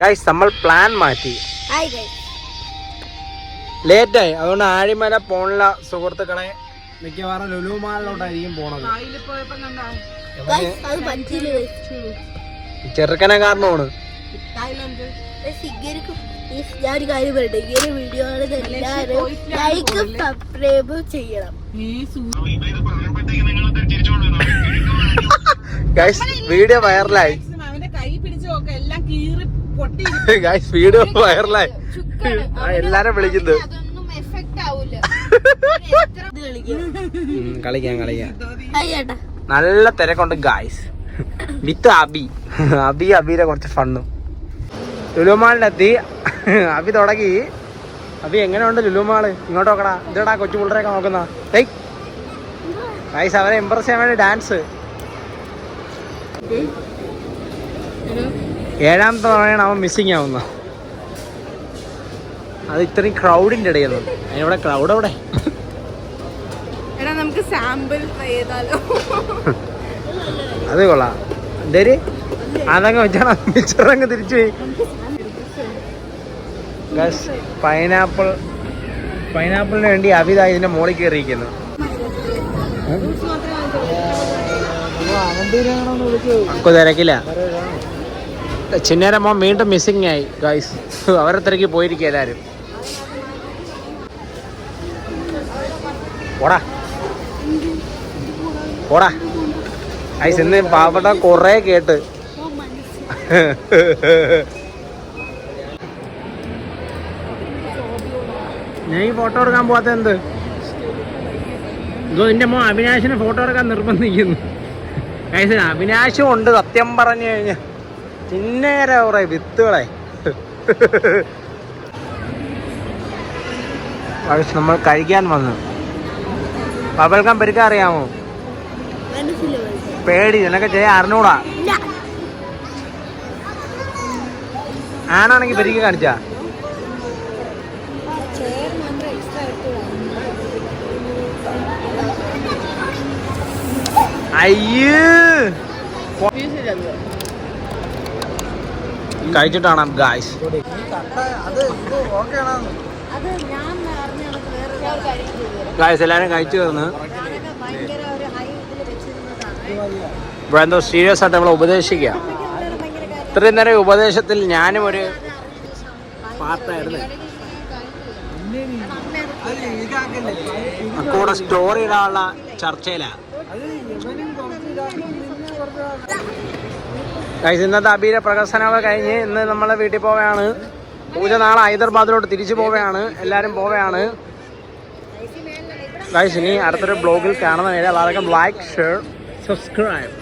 Guys നമ്മൾ plan മാറ്റി, ലേറ്റായി. അതുകൊണ്ട് ആഴിമല പോണില്ല സുഹൃത്തുക്കളെ. മിക്കവാറും ലുലു മാളിലോട്ടായിരിക്കും പോണത്. ചെറുക്കനെ കാരണമാണ്. ഞാൻ കാര്യം പറയട്ടെ, ഈ ഒരു വീഡിയോ ലൈക്ക് സബ്സ്ക്രൈബ് ചെയ്യണം. ഗൈസ് വീഡിയോ വൈറലായി. ഗൈസ് വീഡിയോ വൈറലായി. എല്ലാരും വിളിക്കുന്നത്. കളിക്കാം. നല്ല തിരക്കുണ്ട് ഗൈസ്. വിത്ത് അബിയുടെ കുറച്ച് ഫണ്ണും. ലുലുമാളിലെത്തി. അബി തുടങ്ങി. അബി എങ്ങനെയുണ്ട് ലുലുമാള്? ഇങ്ങോട്ട് നോക്കടാ. ഇതെടാ കൊച്ചു പിള്ളേരൊക്കെ നോക്കുന്ന. ഗൈസ് അവരെ ഇംപ്രസ് ചെയ്യാൻ വേണ്ടി ഡാൻസ്. 7ാമത്തെ തവണയാണ് അവൻ മിസ്സിങ് ആവുന്ന. അത് ഇത്രയും ക്രൗഡിന്റെ ഇടയിൽ. അതിനിവിടെ ക്രൗഡ് അവിടെ. നമുക്ക് സാമ്പിൾ അത് കൊള്ളാം. എന്തേര് അതങ്ങ് വെച്ചാണ് മിച്ചറങ്ങ് തിരിച്ചു പോയി. പൈനാപ്പിളിന് വേണ്ടി അവിത ഇതിന്റെ മോളിൽ കയറിയിരിക്കുന്നു. തിരക്കില്ല. ചിന്നേരമ്മ വീണ്ടും മിസ്സിങ് ആയി ഗൈസ്. അവരെ തിരക്കി പോയിരിക്കും എല്ലാരും. ഓടാ ഗൈസ്. ഇന്ന് പാവപ്പെട്ട കൊറേ കേട്ട്. ഞാൻ ഈ ഫോട്ടോ എടുക്കാൻ പോവാത്ത എന്ത്? ഇതോ എന്റെ മോൻ അവിനാശിനെ ഫോട്ടോ എടുക്കാൻ നിർബന്ധിക്കുന്നു. ഗൈസ് അവിനാശും ഉണ്ട് സത്യം പറഞ്ഞു കഴിഞ്ഞ. ചിന്നേര കുറെ വിത്തുകളെ. നമ്മൾ കഴിക്കാൻ വന്നു. ബബൽഗം പെരുക്കാൻ അറിയാമോ? പേടി നിനക്ക് ചെയ്യാൻ അറിഞ്ഞൂടാ. ആണാണെങ്കി പെരുക്കി കാണിച്ചാ. അയ്യോ കഴിച്ചിട്ടാണ് ഗായ്സ്. ഗായ്സ് എല്ലാരും കഴിച്ചു തീർന്ന്. ഇവിടെ എന്തോ സീരിയസ് ആയിട്ട് നമ്മളെ ഉപദേശിക്കുക. ഇത്രയും നേരം ഉപദേശത്തിൽ ഞാനും ഒരു പാർട്ടായിരുന്നു. കൂടെ സ്റ്റോറി ഇടാനുള്ള ചർച്ചയിലാ. ഗൈസ് ഇന്നത്തെ അബിയുടെ പ്രകസനമൊക്കെ കഴിഞ്ഞ് ഇന്ന് നമ്മളെ വീട്ടിൽ പോവുകയാണ്. പൂജ നാളെ ഹൈദരാബാദിലോട്ട് തിരിച്ചു പോവുകയാണ്. എല്ലാവരും പോവുകയാണ് ഗൈസ്. ഇനി അടുത്തൊരു ബ്ലോഗിൽ കാണുന്ന എല്ലാവർക്കും ലൈക്ക്, ഷെയർ, സബ്സ്ക്രൈബ്.